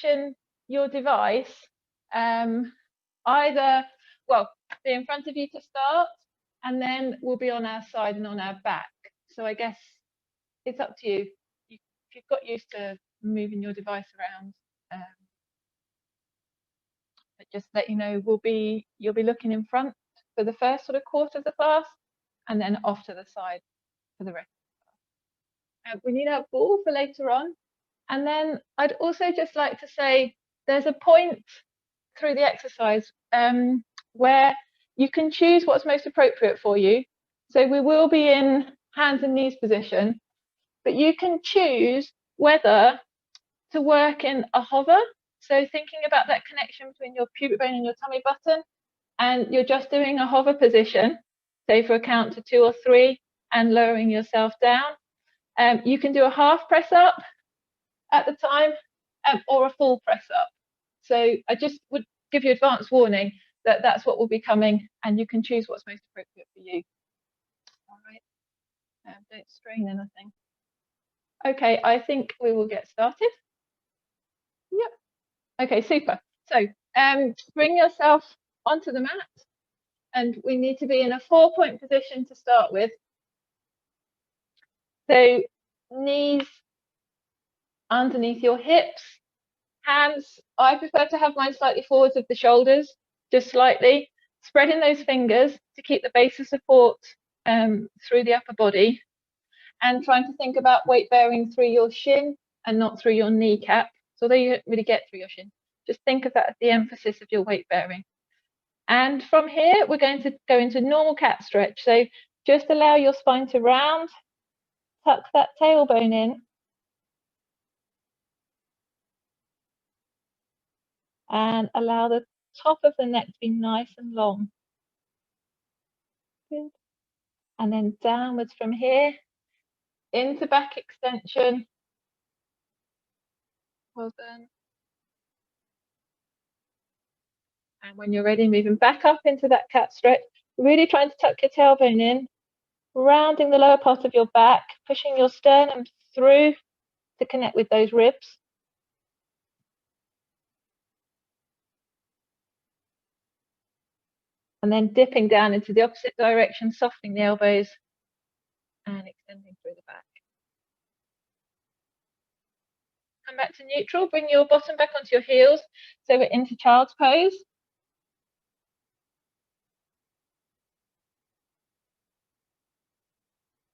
position your device, either, well, be in front of you to start, and then we'll be on our side and on our back. So I guess it's up to you. If you've got used to moving your device around, but just let you know, you'll be looking in front for the first sort of quarter of the class, and then off to the side for the rest of the class. We need our ball for later on. And then I'd also just like to say there's a point through the exercise where you can choose what's most appropriate for you. So we will be in hands and knees position, but you can choose whether to work in a hover. So thinking about that connection between your pubic bone and your tummy button, and you're just doing a hover position, say for a count to 2 or 3, and lowering yourself down. You can do a half press up at the time, or a full press up. So I just would give you advance warning that that's what will be coming, and you can choose what's most appropriate for you. All right, don't strain anything. Okay, I think we will get started. Yep. Okay, super. So bring yourself onto the mat, and we need to be in a 4-point position to start with. So knees underneath your hips, hands, I prefer to have mine slightly forwards of the shoulders, just slightly, spreading those fingers to keep the base of support through the upper body, and trying to think about weight bearing through your shin and not through your kneecap. So although you don't really get through your shin, just think of that as the emphasis of your weight bearing. And from here, we're going to go into normal cat stretch. So just allow your spine to round, tuck that tailbone in, and allow the top of the neck to be nice and long. Good. And then downwards from here, into back extension. Well done. And when you're ready, moving back up into that cat stretch, really trying to tuck your tailbone in, rounding the lower part of your back, pushing your sternum through to connect with those ribs. And then dipping down into the opposite direction, softening the elbows and extending through the back. Come back to neutral, bring your bottom back onto your heels. So we're into child's pose.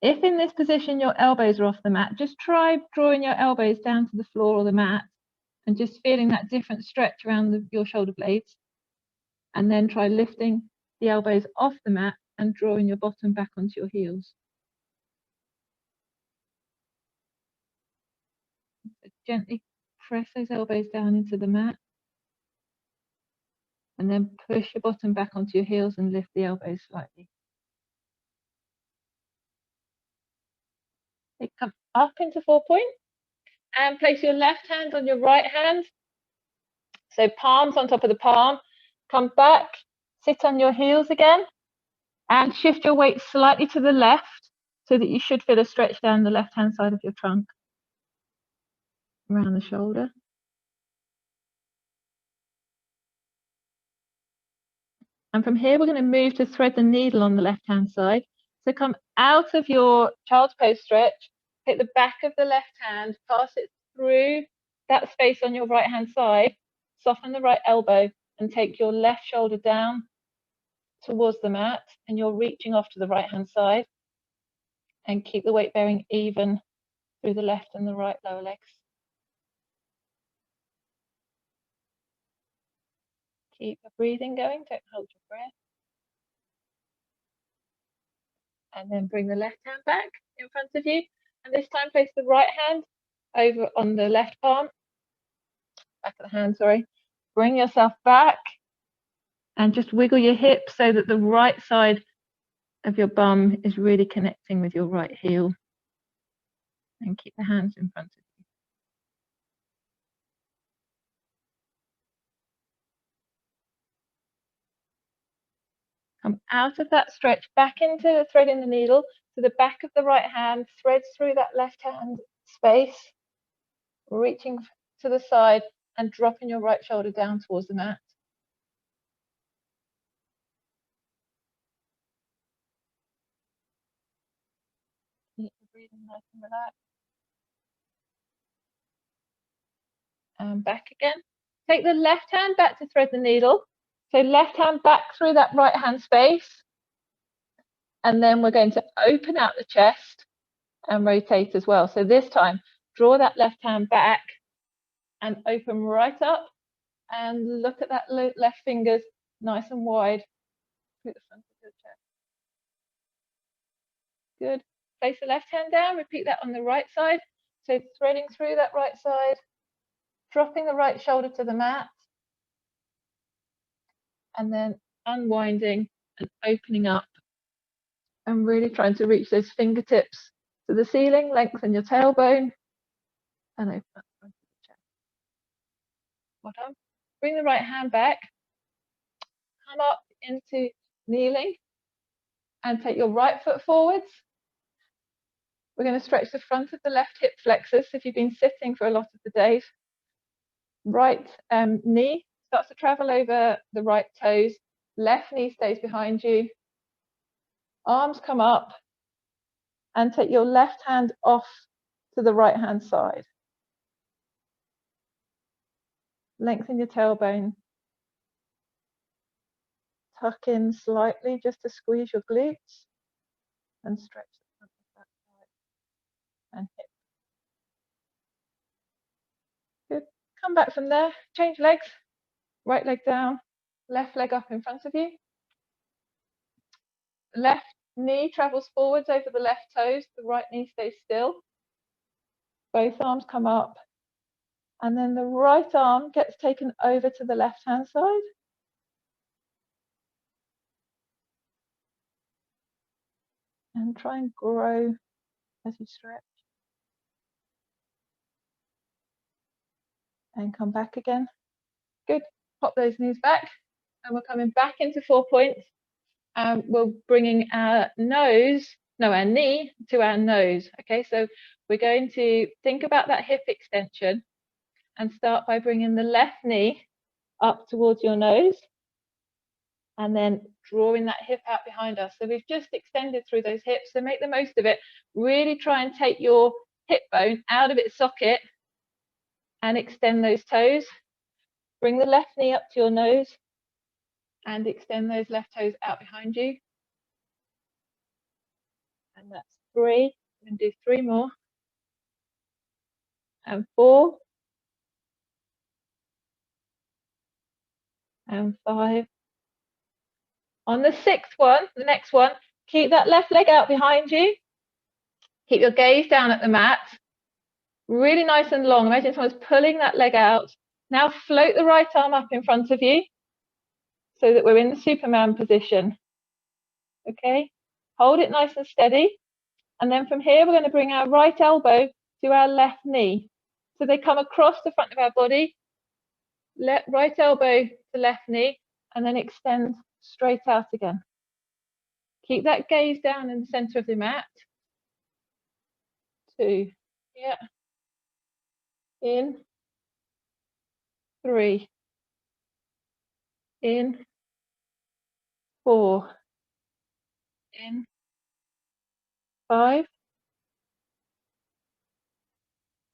If in this position your elbows are off the mat, just try drawing your elbows down to the floor or the mat and just feeling that different stretch around your shoulder blades. And then try lifting the elbows off the mat and drawing your bottom back onto your heels. So gently press those elbows down into the mat. And then push your bottom back onto your heels and lift the elbows slightly. Come up into 4-point and place your left hand on your right hand. So palms on top of the palm. Come back, sit on your heels again, and shift your weight slightly to the left so that you should feel a stretch down the left-hand side of your trunk, around the shoulder. And from here, we're going to move to thread the needle on the left-hand side. So come out of your child's pose stretch, hit the back of the left hand, pass it through that space on your right-hand side, soften the right elbow, and take your left shoulder down towards the mat, and you're reaching off to the right-hand side. And keep the weight bearing even through the left and the right lower legs. Keep the breathing going, don't hold your breath. And then bring the left hand back in front of you. And this time place the right hand over on the left palm. Back of the hand, sorry. Bring yourself back and just wiggle your hips so that the right side of your bum is really connecting with your right heel. And keep the hands in front of you. Come out of that stretch, back into threading the needle to the back of the right hand, threads through that left hand space, reaching to the side and dropping your right shoulder down towards the mat. Keep the breathing nice and relaxed. And back again. Take the left hand back to thread the needle. So left hand back through that right hand space. And then we're going to open out the chest and rotate as well. So this time, draw that left hand back and open right up. And look at that left fingers nice and wide through the front of your chest. Good. Place the left hand down, repeat that on the right side. So threading through that right side, dropping the right shoulder to the mat, and then unwinding and opening up and really trying to reach those fingertips to the ceiling, lengthen your tailbone, and open up the front of the chest. Well done. Bring the right hand back, come up into kneeling, and take your right foot forwards. We're going to stretch the front of the left hip flexors. If you've been sitting for a lot of the days, right knee starts to travel over the right toes, left knee stays behind you, arms come up, and take your left hand off to the right hand side. Lengthen your tailbone, tuck in slightly just to squeeze your glutes, and stretch the front of that side and hip. Good. Come back from there, change legs, right leg down, left leg up in front of you. Left knee travels forwards over the left toes, the right knee stays still. Both arms come up, and then the right arm gets taken over to the left hand side. And try and grow as you stretch. And come back again. Good. Pop those knees back, and we're coming back into 4 points. We're bringing our knee to our nose. Okay, so we're going to think about that hip extension and start by bringing the left knee up towards your nose and then drawing that hip out behind us. So we've just extended through those hips, so make the most of it. Really try and take your hip bone out of its socket and extend those toes. Bring the left knee up to your nose and extend those left toes out behind you. And that's 3. We're going to do 3 more. And 4. And 5. On the 6th one, the next one, keep that left leg out behind you. Keep your gaze down at the mat. Really nice and long. Imagine someone's pulling that leg out. Now float the right arm up in front of you so that we're in the Superman position. Okay, hold it nice and steady. And then from here, we're going to bring our right elbow to our left knee. So they come across the front of our body, right elbow to left knee, and then extend straight out again. Keep that gaze down in the center of the mat. 2, yeah, in, 3, in, 4, in, 5,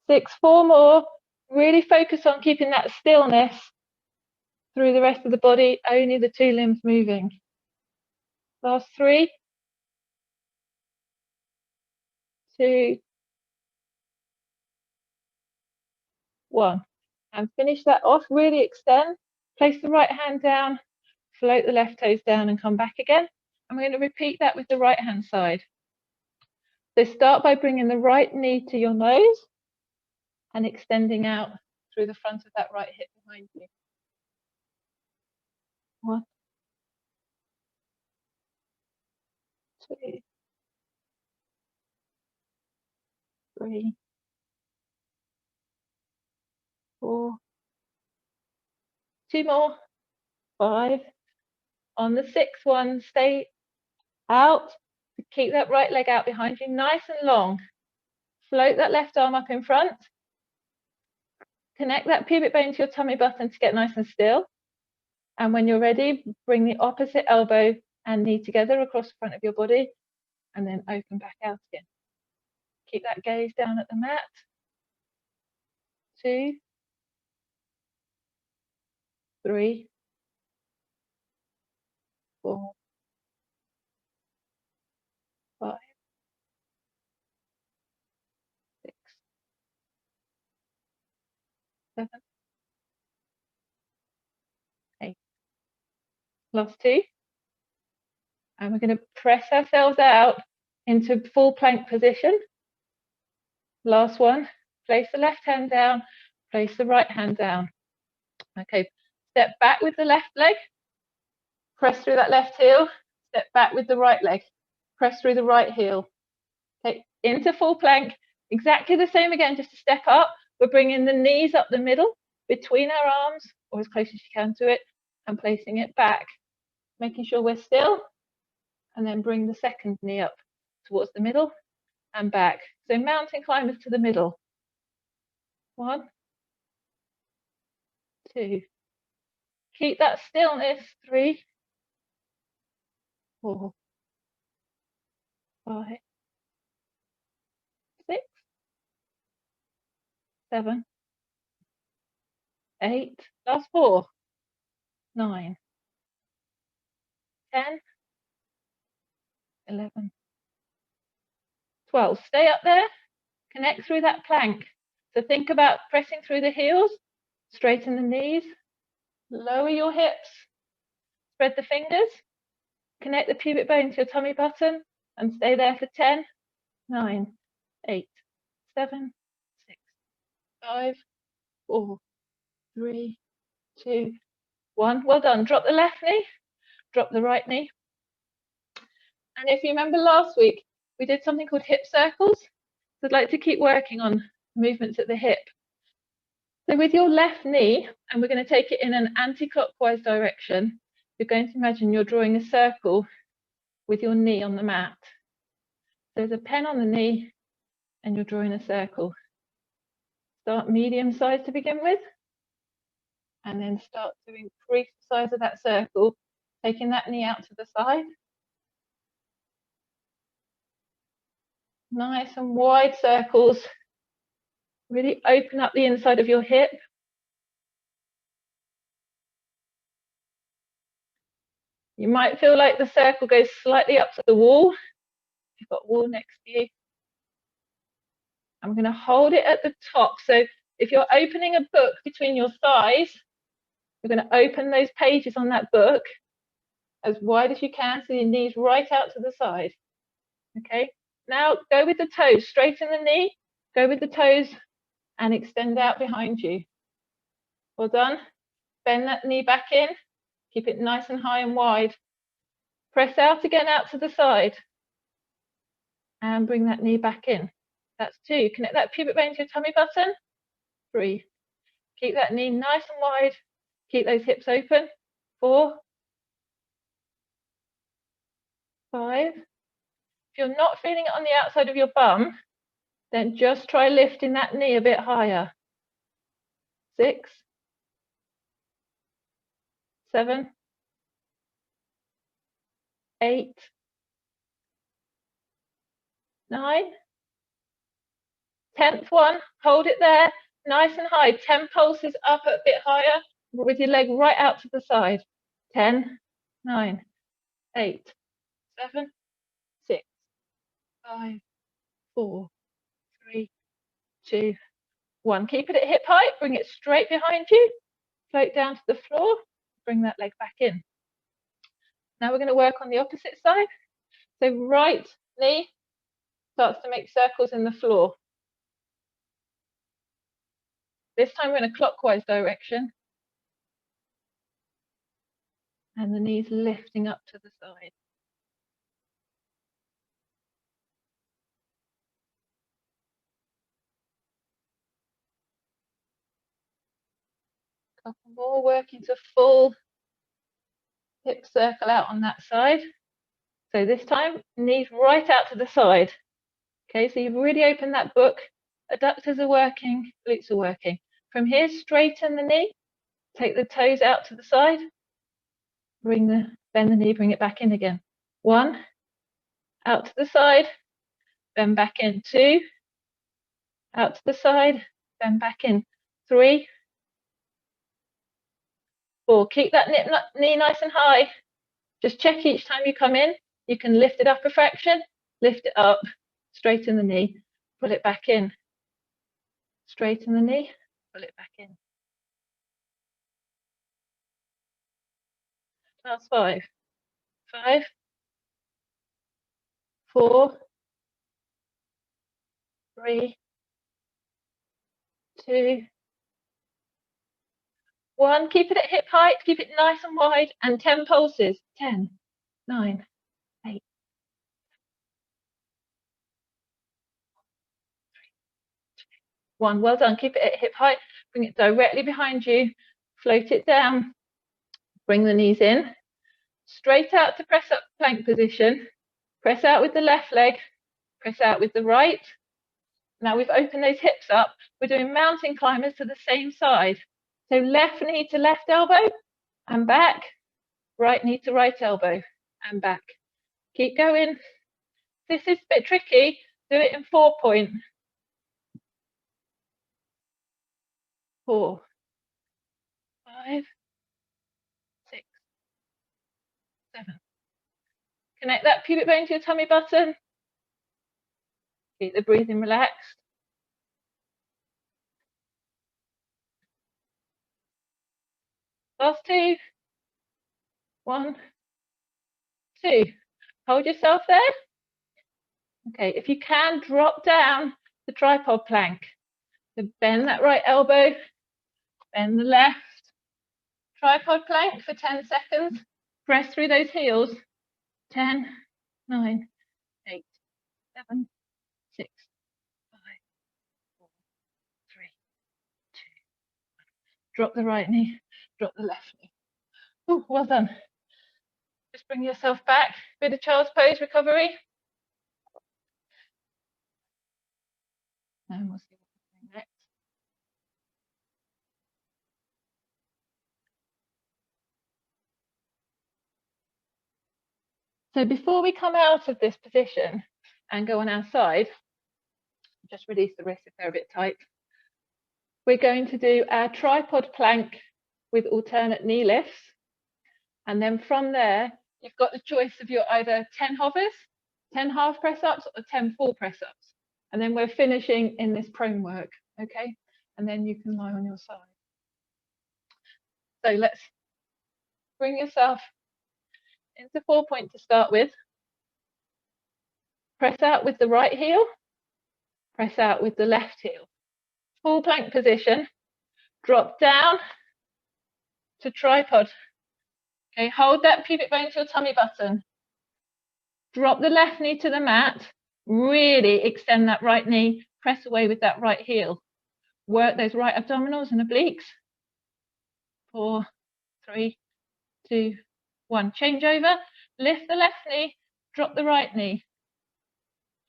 6, 4 more. Really focus on keeping that stillness through the rest of the body, only the 2 limbs moving. Last 3, 2, 1. And finish that off, really extend. Place the right hand down, float the left toes down and come back again. And we're going to repeat that with the right hand side. So start by bringing the right knee to your nose and extending out through the front of that right hip behind you. 1, 2, 3, 4, 2 more, 5. On the 6th one, stay out. Keep that right leg out behind you, nice and long. Float that left arm up in front. Connect that pubic bone to your tummy button to get nice and still. And when you're ready, bring the opposite elbow and knee together across the front of your body, and then open back out again. Keep that gaze down at the mat. 2, 3, 4, 5, 6, 7, 8. Last 2. And we're going to press ourselves out into full plank position. Last one. Place the left hand down, place the right hand down. Okay, step back with the left leg, press through that left heel, step back with the right leg, press through the right heel. Okay, into full plank, exactly the same again, just a step up. We're bringing the knees up the middle, between our arms, or as close as you can to it, and placing it back, making sure we're still, and then bring the second knee up towards the middle and back. So mountain climbers to the middle. 1, 2. Keep that stillness. 3, 4, 5, 6, 7, 8. Last 4, 9, 10, 11, 12. Stay up there. Connect through that plank. So think about pressing through the heels, straighten the knees, lower your hips, spread the fingers, connect the pubic bone to your tummy button, and stay there for 10, 9, 8, 7, 6, 5, 4, 3, 2, 1. Well done. Drop the left knee, drop the right knee. And if you remember last week, we did something called hip circles. So I'd like to keep working on movements at the hip. So with your left knee, and we're going to take it in an anti-clockwise direction, you're going to imagine you're drawing a circle with your knee on the mat. There's a pen on the knee, and you're drawing a circle. Start medium size to begin with, and then start to increase the size of that circle, taking that knee out to the side. Nice and wide circles. Really open up the inside of your hip. You might feel like the circle goes slightly up to the wall. If you've got a wall next to you. I'm going to hold it at the top. So if you're opening a book between your thighs, you're going to open those pages on that book as wide as you can, so your knees right out to the side. Okay, now go with the toes, straighten the knee, go with the toes and extend out behind you. Well done. Bend that knee back in, keep it nice and high and wide. Press out again out to the side and bring that knee back in. That's 2. Connect that pubic bone to your tummy button. 3. Keep that knee nice and wide. Keep those hips open. 4, 5. If you're not feeling it on the outside of your bum, then just try lifting that knee a bit higher. 6, 7, 8, 9. 10th one, hold it there, nice and high. 10 pulses up a bit higher with your leg right out to the side. 10, 9, 8, 7, 6, 5, 4, 3, 2, 1. Keep it at hip height, bring it straight behind you, float down to the floor, bring that leg back in. Now we're going to work on the opposite side. So right knee starts to make circles in the floor. This time we're in a clockwise direction. And the knees lifting up to the side. Couple more, working to full hip circle out on that side. So this time, knees right out to the side. Okay, so you've really opened that book. Adductors are working, glutes are working. From here, straighten the knee. Take the toes out to the side. Bend the knee, bring it back in again. 1, out to the side, bend back in. 2, out to the side, bend back in. 3, 4. Keep that knee nice and high. Just check each time you come in. You can lift it up a fraction, lift it up, straighten the knee, pull it back in. Straighten the knee, pull it back in. Last 5. 5, 4, 3, 2, 1. Keep it at hip height, keep it nice and wide, and 10 pulses. 10, 9, 8. 1. Well done. Keep it at hip height. Bring it directly behind you. Float it down. Bring the knees in. Straight out to press up plank position. Press out with the left leg. Press out with the right. Now we've opened those hips up. We're doing mountain climbers to the same side. So left knee to left elbow and back. Right knee to right elbow and back. Keep going. This is a bit tricky. Do it in 4-point. 4, 5, 6, 7. Connect that pubic bone to your tummy button. Keep the breathing relaxed. Last 2. 1, 2. Hold yourself there. Okay, if you can, drop down the tripod plank. So bend that right elbow, bend the left. Tripod plank for 10 seconds. Press through those heels. 10, 9, 8, 7, 6, 5, 4, 3, 2, 1. Drop the right knee, drop the left knee. Ooh, well done. Just bring yourself back. Bit of child's pose recovery. And we'll see what we're doing next. So before we come out of this position and go on our side, just release the wrists if they're a bit tight. We're going to do our tripod plank with alternate knee lifts. And then from there, you've got the choice of your either 10 hovers, 10 half press ups, or 10 full press ups. And then we're finishing in this prone work, okay? And then you can lie on your side. So let's bring yourself into 4-point to start with. Press out with the right heel, press out with the left heel. Full plank position, drop down to tripod. Okay, hold that pubic bone to your tummy button. Drop the left knee to the mat, really extend that right knee, press away with that right heel. Work those right abdominals and obliques. 4, 3, 2, 1. Change over, lift the left knee, drop the right knee.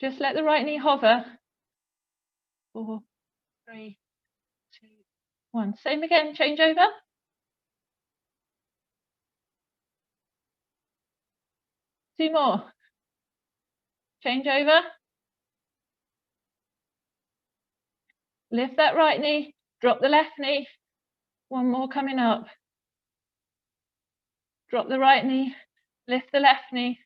Just let the right knee hover. 4, 3, 2, 1. Same again, change over. Two more. Change over. Lift that right knee, drop the left knee. One more coming up. Drop the right knee, lift the left knee.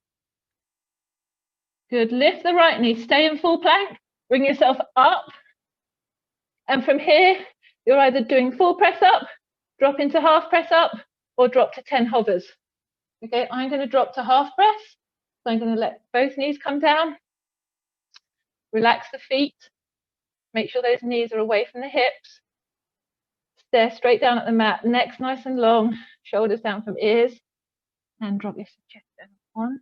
Good, lift the right knee, stay in full plank, bring yourself up. And from here, you're either doing full press up, drop into half press up, or drop to 10 hovers. Okay, I'm going to drop to half press. So I'm going to let both knees come down. Relax the feet. Make sure those knees are away from the hips. Stare straight down at the mat, neck's nice and long, shoulders down from ears, and drop your chest down. 1,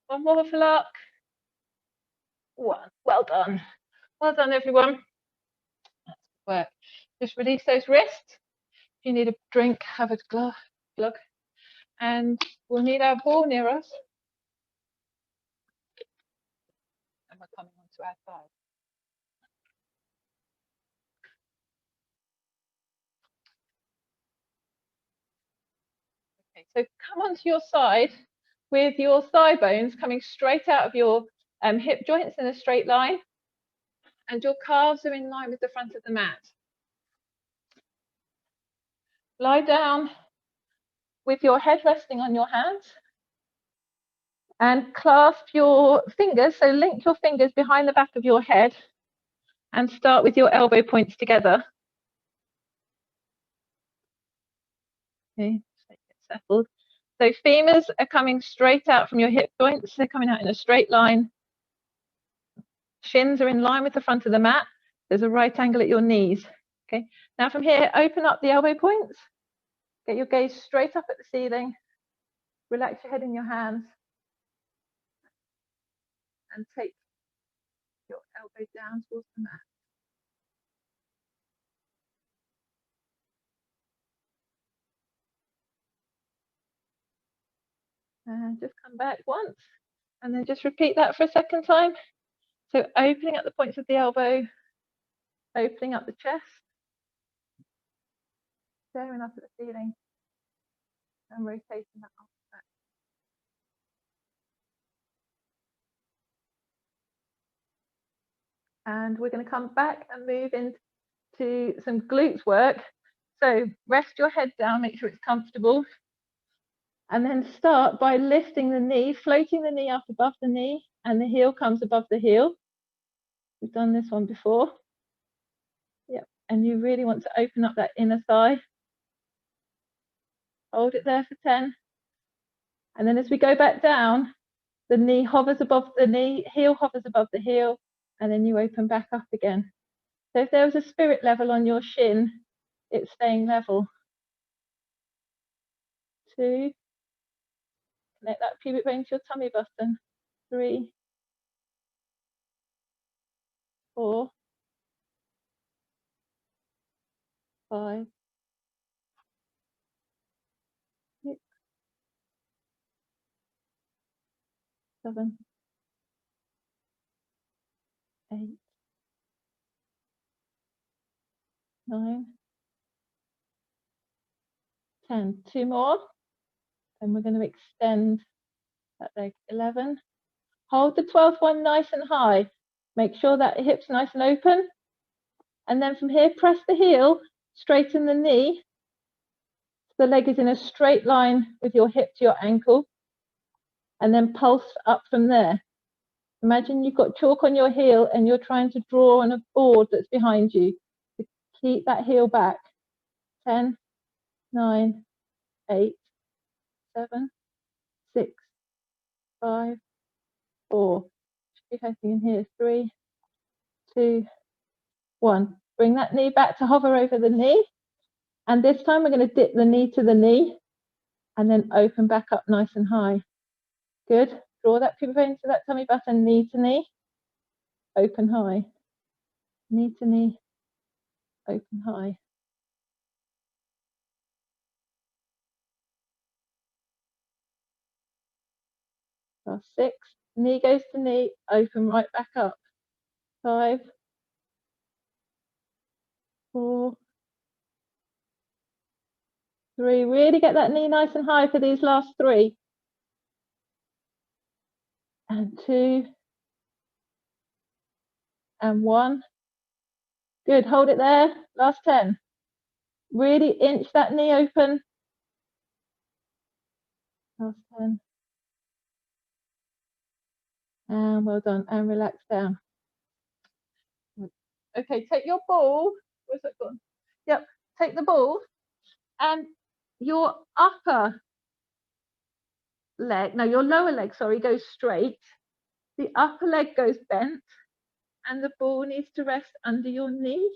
3. One more for luck. One. Well done. Well done, everyone. That's good work. Just release those wrists. If you need a drink, have a glug. And we'll need our ball near us. And we're coming onto our side. Okay, so come onto your side with your thigh bones coming straight out of your hip joints in a straight line. And your calves are in line with the front of the mat. Lie down with your head resting on your hands. And clasp your fingers, so link your fingers behind the back of your head and start with your elbow points together. Okay, get settled. So femurs are coming straight out from your hip joints. They're coming out in a straight line. Shins are in line with the front of the mat. There's a right angle at your knees. Okay, now from here, open up the elbow points. Get your gaze straight up at the ceiling. Relax your head in your hands. And take your elbow down towards the mat. And just come back once. And then just repeat that for a second time. So opening up the points of the elbow, opening up the chest, staring up at the ceiling, and rotating that arm back. And we're going to come back and move into some glutes work. So rest your head down, make sure it's comfortable. And then start by lifting the knee, floating the knee up above the knee, and the heel comes above the heel. We've done this one before. Yep. And you really want to open up that inner thigh. Hold it there for 10. And then as we go back down, the knee hovers above the knee, heel hovers above the heel, and then you open back up again. So if there was a spirit level on your shin, it's staying level. 2. Connect that pubic bone to your tummy button. 3, 4, 5, 6, 7, 8, 9, 10. 2 more. And we're going to extend that leg. 11. Hold the 12th one nice and high. Make sure that hip's nice and open. And then from here, press the heel, straighten the knee. The leg is in a straight line with your hip to your ankle. And then pulse up from there. Imagine you've got chalk on your heel and you're trying to draw on a board that's behind you. So keep that heel back. 10, 9, 8, 7, 6, 5, 4. Should be happening in here. 3, 2, 1. Bring that knee back to hover over the knee. And this time we're going to dip the knee to the knee and then open back up nice and high. Good. Draw that pubic bone to that tummy button, knee to knee, open high. Knee to knee, open high. Last 6. Knee goes to knee, open right back up. 5, 4, 3. Really get that knee nice and high for these last 3. And 2. And 1. Good. Hold it there. Last 10. Really inch that knee open. Last 10. And well done. And relax down. Okay, take your ball. Where's that gone? Yep. Take the ball and your upper leg, no, your lower leg, sorry, goes straight. The upper leg goes bent and the ball needs to rest under your knee.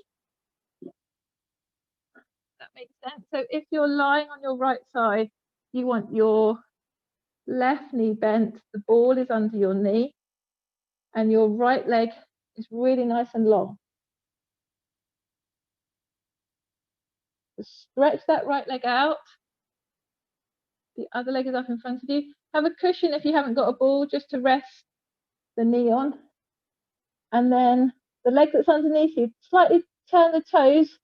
That makes sense. So if you're lying on your right side, you want your left knee bent, the ball is under your knee, and your right leg is really nice and long. So stretch that right leg out. The other leg is up in front of you. Have a cushion if you haven't got a ball, just to rest the knee on. And then the leg that's underneath you, slightly turn the toes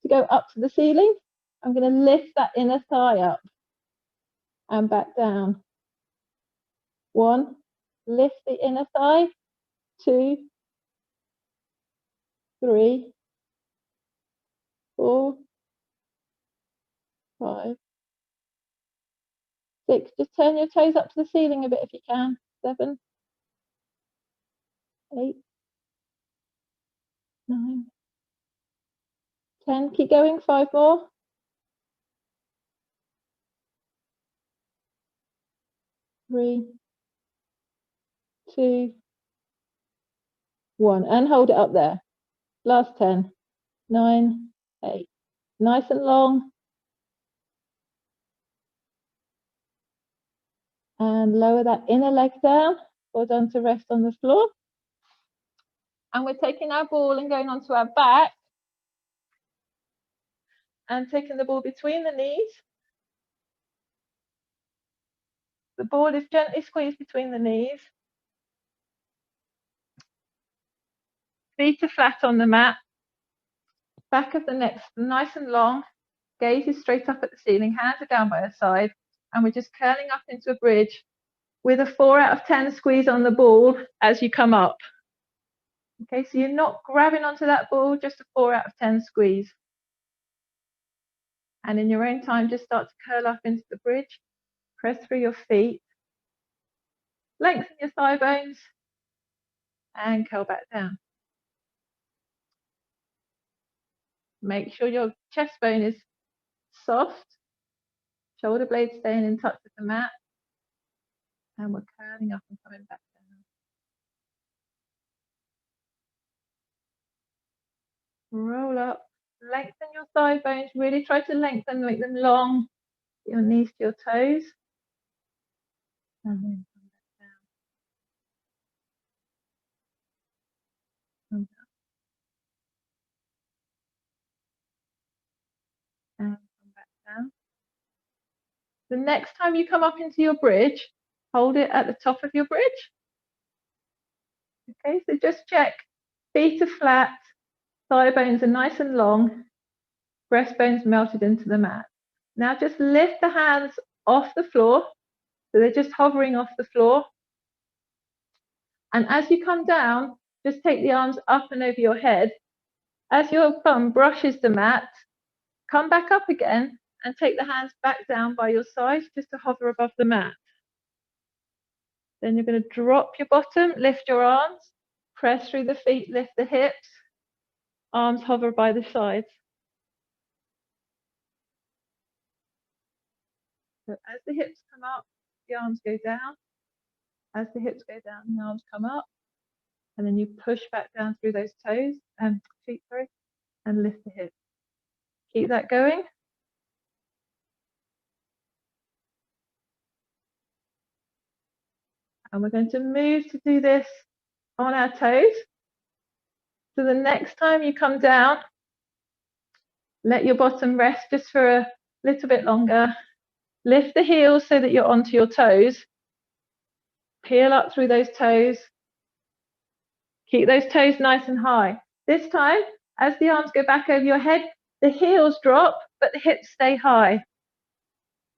to go up to the ceiling. I'm going to lift that inner thigh up and back down. 1, lift the inner thigh. 2, 3, 4, 5, 6. Just turn your toes up to the ceiling a bit if you can. 7, 8, 9, 10. Keep going. 5 more. 3, 2, 1. And hold it up there. Last 10. 9, 8. Nice and long. And lower that inner leg down. Or down to rest on the floor. And we're taking our ball and going onto our back. And taking the ball between the knees. The ball is gently squeezed between the knees. Feet are flat on the mat. Back of the neck nice and long. Gaze is straight up at the ceiling. Hands are down by your side. And we're just curling up into a bridge with a 4 out of 10 squeeze on the ball as you come up. Okay, so you're not grabbing onto that ball, just a 4 out of 10 squeeze. And in your own time, just start to curl up into the bridge. Press through your feet. Lengthen your thigh bones. And curl back down. Make sure your chest bone is soft. Shoulder blades staying in touch with the mat. And we're curling up and coming back down. Roll up. Lengthen your thigh bones. Really try to lengthen, make them long. Your knees to your toes. And then come back down. Come down. And come back down. The next time you come up into your bridge, hold it at the top of your bridge. Okay, so just check. Feet are flat. Thigh bones are nice and long. Breastbones melted into the mat. Now just lift the hands off the floor. So they're just hovering off the floor. And as you come down, just take the arms up and over your head. As your bum brushes the mat, come back up again and take the hands back down by your sides just to hover above the mat. Then you're going to drop your bottom, lift your arms, press through the feet, lift the hips, arms hover by the sides. So as the hips come up, the arms go down. As the hips go down, the arms come up. And then you push back down through those toes and feet, sorry, and lift the hips. Keep that going. And we're going to move to do this on our toes. So the next time you come down, let your bottom rest just for a little bit longer. Lift the heels so that you're onto your toes. Peel up through those toes. Keep those toes nice and high. This time, as the arms go back over your head, the heels drop, but the hips stay high.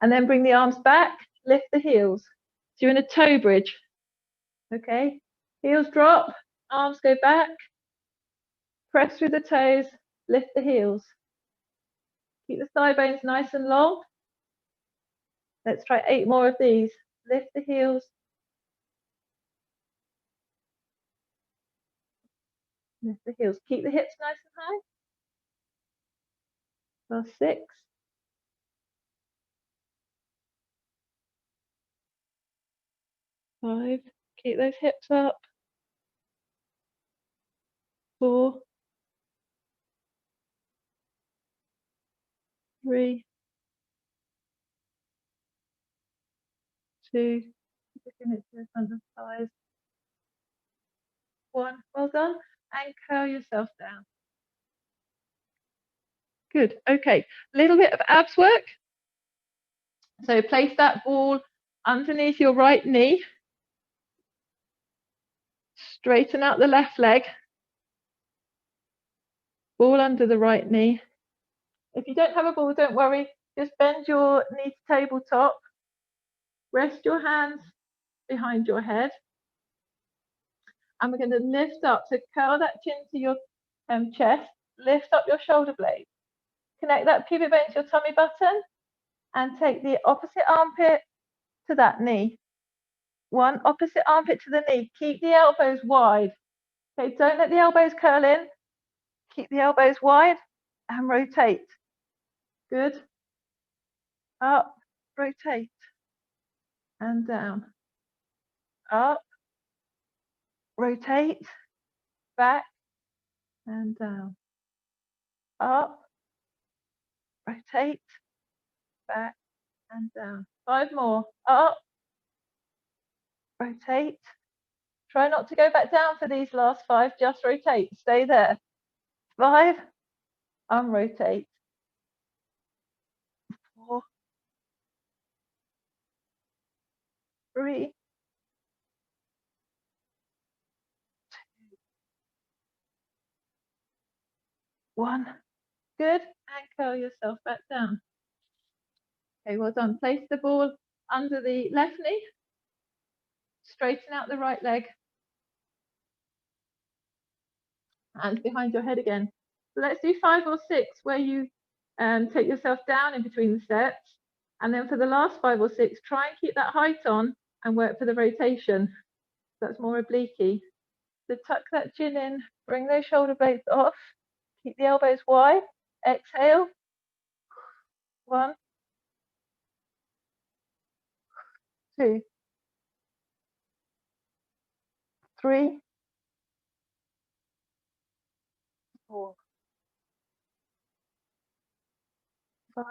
And then bring the arms back, lift the heels. So you're in a toe bridge. Okay, heels drop, arms go back, press through the toes, lift the heels. Keep the thigh bones nice and long. Let's try 8 more of these. Lift the heels. Lift the heels. Keep the hips nice and high. Last 6. 5. Keep those hips up. 4. 3. 2, looking it to the front of the thighs. 1, well done, and curl yourself down. Good, okay, little bit of abs work. So place that ball underneath your right knee. Straighten out the left leg. Ball under the right knee. If you don't have a ball, don't worry. Just bend your knee to tabletop. Rest your hands behind your head. And we're going to lift up. So curl that chin to your chest. Lift up your shoulder blades. Connect that pubic bone to your tummy button. And take the opposite armpit to that knee. One opposite armpit to the knee. Keep the elbows wide. Okay, don't let the elbows curl in. Keep the elbows wide and rotate. Good. Up, rotate. And down. Up, rotate, back and down. Up, rotate, back and down. 5 more. Up, rotate. Try not to go back down for these last 5, just rotate. Stay there. 5, unrotate. 4, 3, 2, 1. Good. And curl yourself back down. Okay, well done. Place the ball under the left knee. Straighten out the right leg. Hands behind your head again. So let's do 5 or 6 where you take yourself down in between the steps. And then for the last 5 or 6, try and keep that height on and work for the rotation. That's more obliquey. So tuck that chin in, bring those shoulder blades off, keep the elbows wide. Exhale. 1, 2, 3, 4, 5,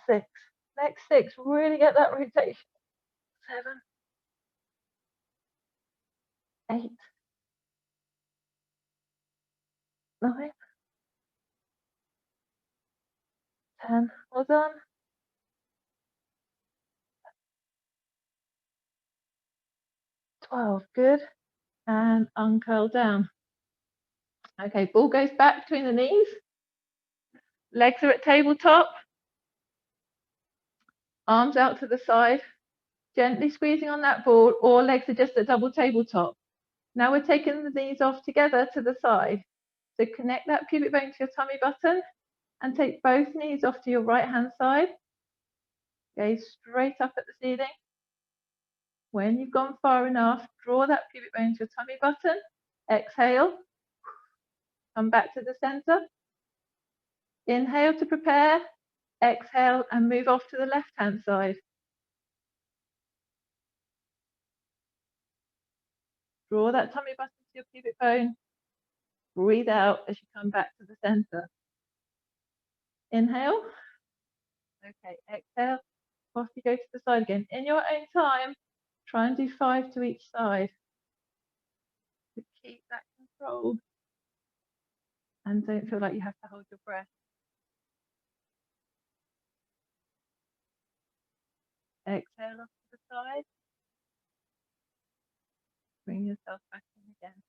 6. Next 6, really get that rotation. 7, 8, 9, 10. Well done. 12. Good. And uncurl down. Okay, ball goes back between the knees. Legs are at tabletop. Arms out to the side. Gently squeezing on that ball, or legs are just at double tabletop. Now we're taking the knees off together to the side. So connect that pubic bone to your tummy button and take both knees off to your right hand side. Gaze straight up at the ceiling. When you've gone far enough, draw that pubic bone to your tummy button. Exhale. Come back to the center. Inhale to prepare. Exhale and move off to the left hand side. Draw that tummy button to your pubic bone. Breathe out as you come back to the center. Inhale. Okay, exhale. Off you go to the side again. In your own time, try and do 5 to each side. To keep that control. And don't feel like you have to hold your breath. Exhale off to the side. Bring yourself back in again.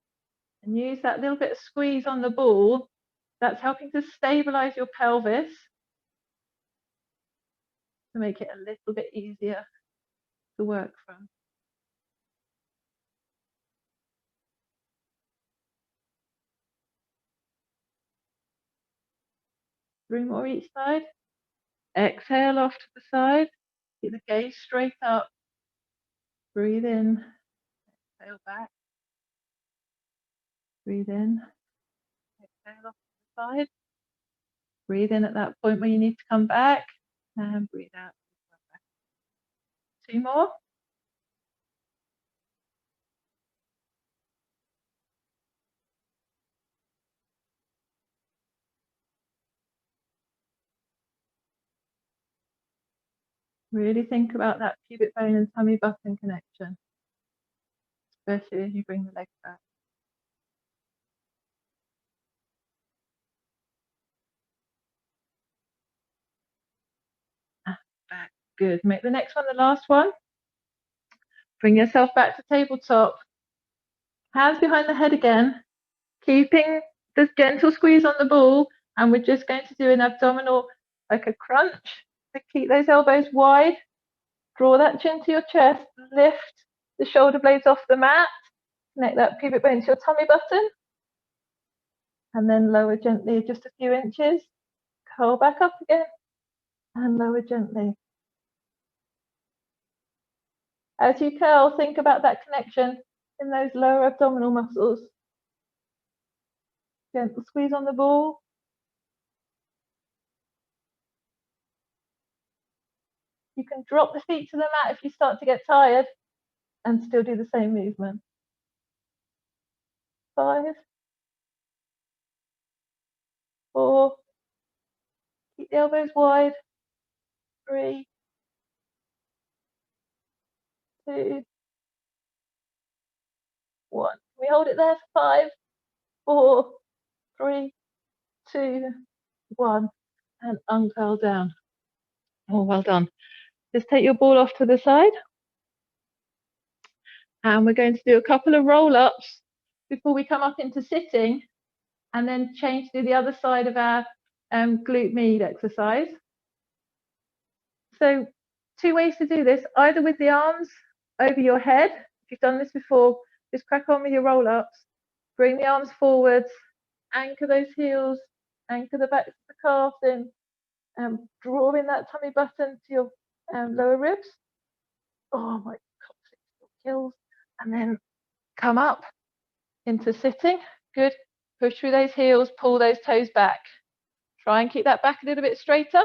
And use that little bit of squeeze on the ball. That's helping to stabilize your pelvis to make it a little bit easier to work from. 3 more each side. Exhale off to the side. Keep the gaze straight up. Breathe in. Exhale back. Breathe in. Exhale off to the side. Breathe in at that point where you need to come back. And breathe out. 2 more. Really think about that pubic bone and tummy button connection, especially as you bring the legs back. Back. Good. Make the next one the last one. Bring yourself back to tabletop. Hands behind the head again, keeping this gentle squeeze on the ball, and we're just going to do an abdominal, like a crunch. So keep those elbows wide, draw that chin to your chest, lift the shoulder blades off the mat, connect that pubic bone to your tummy button, and then lower gently just a few inches, curl back up again, and lower gently. As you curl, think about that connection in those lower abdominal muscles. Gentle squeeze on the ball. You can drop the feet to the mat if you start to get tired and still do the same movement. 5, 4, keep the elbows wide. 3, 2, 1. Can we hold it there for 5, 4, 3, 2, 1, and uncurl down. Oh, well done. Just take your ball off to the side. And we're going to do a couple of roll-ups before we come up into sitting, and then change to the other side of our glute med exercise. So 2 ways to do this, either with the arms over your head. If you've done this before, just crack on with your roll-ups. Bring the arms forwards, anchor those heels, anchor the backs of the calves in, draw in that tummy button to your lower ribs. Oh, my coccyx still kills. And then come up into sitting. Good. Push through those heels, pull those toes back. Try and keep that back a little bit straighter.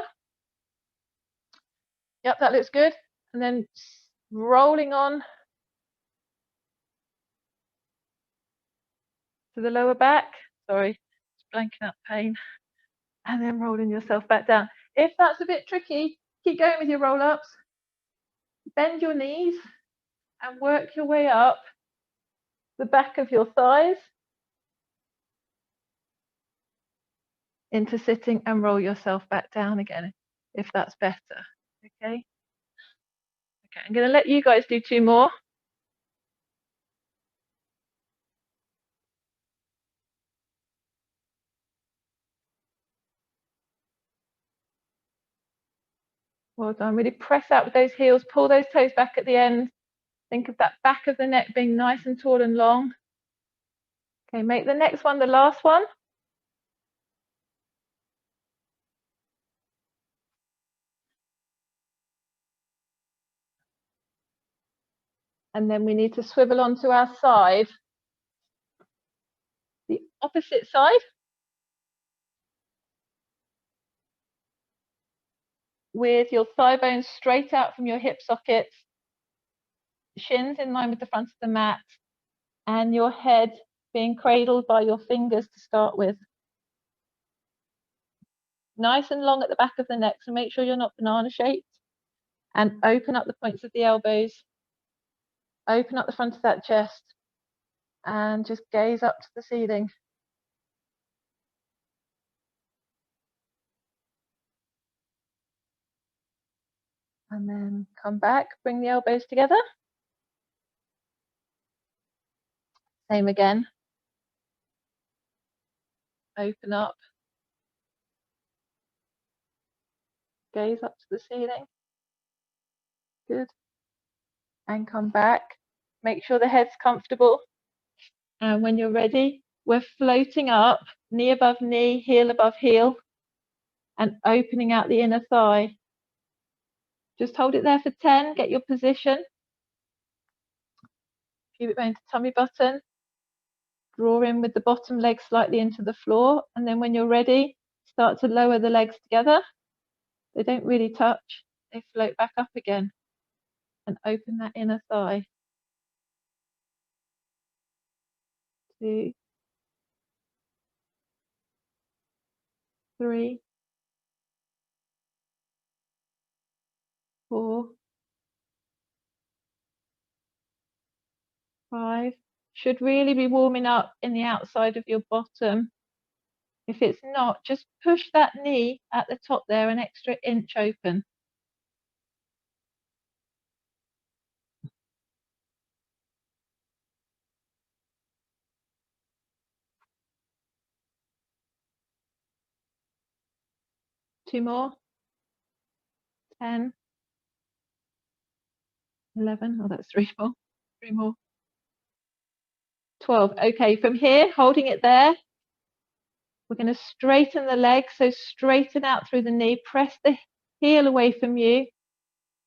Yep, that looks good. And then rolling on to the lower back. Sorry, just blanking out pain. And then rolling yourself back down. If that's a bit tricky, keep going with your roll-ups. Bend your knees and work your way up the back of your thighs into sitting, and roll yourself back down again if that's better. Okay. Okay, I'm going to let you guys do 2 more. Well done. Really press out with those heels, pull those toes back at the end. Think of that back of the neck being nice and tall and long. Okay, make the next one the last one. And then we need to swivel onto our side. The opposite side. With your thigh bones straight out from your hip sockets, shins in line with the front of the mat, and your head being cradled by your fingers to start with. Nice and long at the back of the neck, so make sure you're not banana shaped. And open up the points of the elbows. Open up the front of that chest. And just gaze up to the ceiling. And then come back, bring the elbows together. Same again. Open up. Gaze up to the ceiling. Good. And come back. Make sure the head's comfortable. And when you're ready, we're floating up, knee above knee, heel above heel, and opening out the inner thigh. Just hold it there for 10, get your position. Pubic bone to tummy button. Draw in with the bottom leg slightly into the floor. And then when you're ready, start to lower the legs together. They don't really touch. They float back up again. And open that inner thigh. 2, 3, 4, 5. Should really be warming up in the outside of your bottom. If it's not, just push that knee at the top there an extra inch open. 2 more. 10, 11. Oh, that's 3 more. 3 more. 12. Okay, from here, holding it there, we're going to straighten the leg. So straighten out through the knee, press the heel away from you,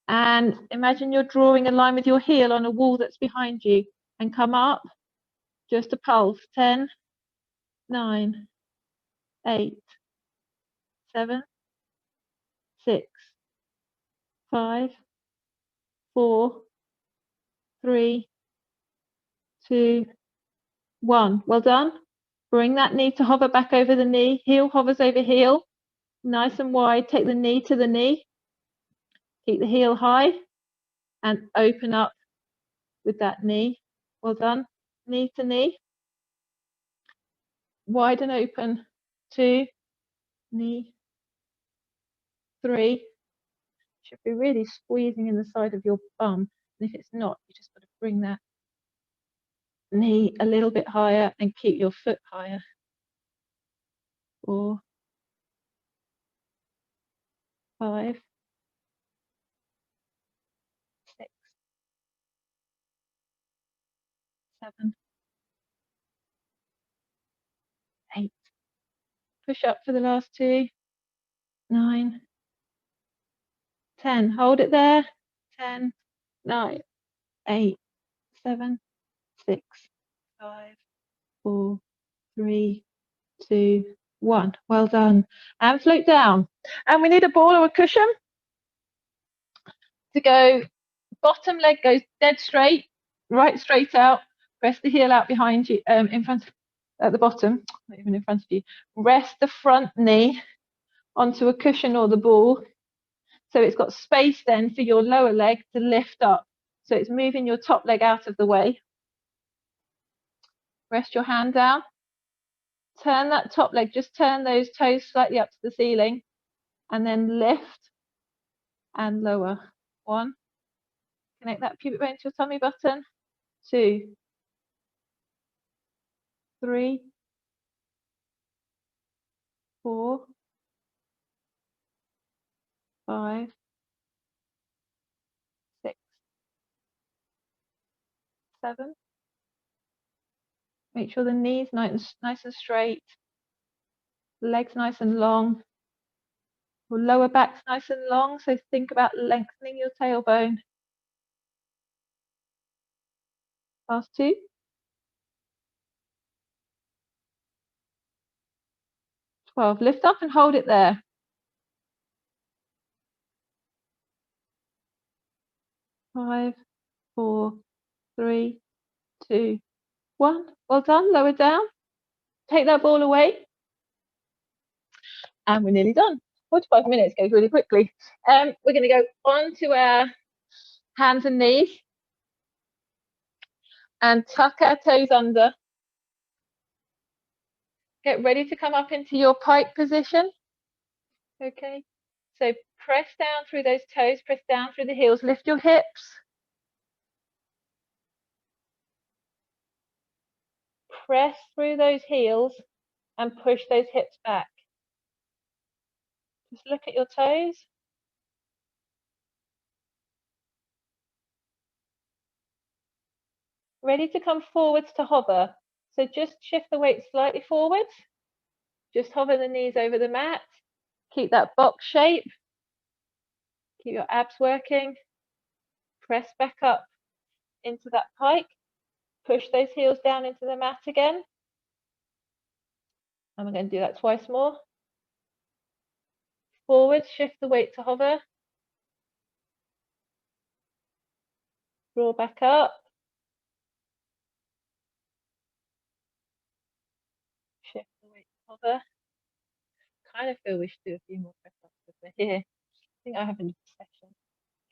and imagine you're drawing a line with your heel on a wall that's behind you, and come up, just a pulse. 10, 9, 8, 7, 6, 5, 4, 3, 2, 1. Well done. Bring that knee to hover back over the knee. Heel hovers over heel. Nice and wide. Take the knee to the knee. Keep the heel high and open up with that knee. Well done. Knee to knee. Wide and open. 2, knee. 3. Should be really squeezing in the side of your bum. And if it's not, you just got to bring that knee a little bit higher and keep your foot higher. 4, 5, 6, 7, 8. Push up for the last 2. 9, 10. Hold it there. 10, 9, 8, 7, 6, 5, 4, 3, 2, 1. Well done. And float down. And we need a ball or a cushion to go. Bottom leg goes dead straight, right straight out. Press the heel out behind you, in front, at the bottom, not even in front of you. Rest the front knee onto a cushion or the ball. So it's got space then for your lower leg to lift up. So it's moving your top leg out of the way. Rest your hand down. Turn that top leg, just turn those toes slightly up to the ceiling, and then lift and lower. 1. Connect that pubic bone to your tummy button. 2, 3, 4, 5, 6, 7. Make sure the knees nice and straight, legs nice and long, your lower back's nice and long, so think about lengthening your tailbone. Last 2. 12. Lift up and hold it there. 5, 4, 3, 2, 1. Well done. Lower down. Take that ball away. And we're nearly done. 45 minutes goes really quickly. We're going to go on to our hands and knees and tuck our toes under. Get ready to come up into your pike position. Okay. So press down through those toes, press down through the heels, lift your hips. Press through those heels and push those hips back. Just look at your toes. Ready to come forwards to hover. So just shift the weight slightly forwards. Just hover the knees over the mat. Keep that box shape. Keep your abs working. Press back up into that pike. Push those heels down into the mat again. And we're going to do that twice more. Forward, shift the weight to hover. Draw back up. Shift the weight to hover. Kind of feel we should do a few more press ups if we're here. I think I have an obsession.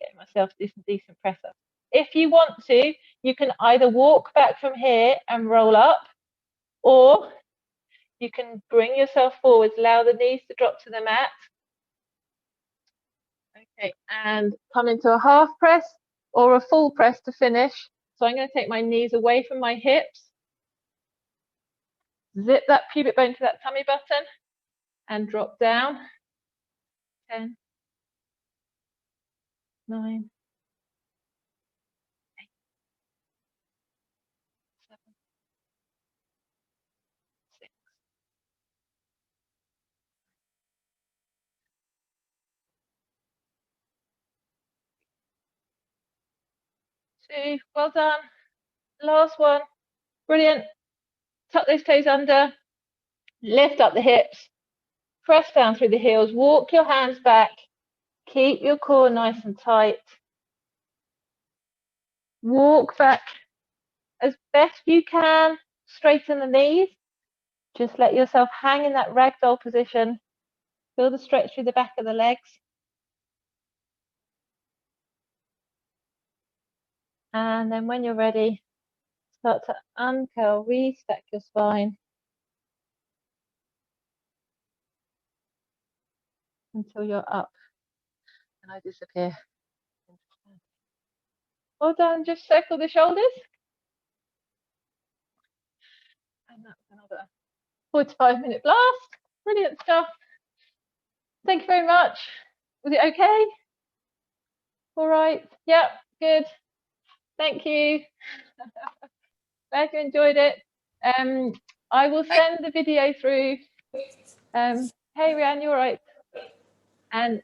getting myself some decent press up. If you want to, you can either walk back from here and roll up, or you can bring yourself forwards, allow the knees to drop to the mat. Okay, and come into a half press or a full press to finish. So I'm going to take my knees away from my hips, zip that pubic bone to that tummy button, and drop down. 10, 9, 8, 7, 6, 2. Well done. Last one. Brilliant. Tuck those toes under. Lift up the hips. Press down through the heels. Walk your hands back. Keep your core nice and tight. Walk back as best you can. Straighten the knees. Just let yourself hang in that ragdoll position. Feel the stretch through the back of the legs. And then when you're ready, start to uncurl, restack your spine until you're up. And I disappear. Well done, just circle the shoulders. And that's another 45-minute blast. Brilliant stuff. Thank you very much. Was it okay? All right. Yep, good. Thank you. Glad you enjoyed it. I will send the video through. Hey, Rianne, you all right? And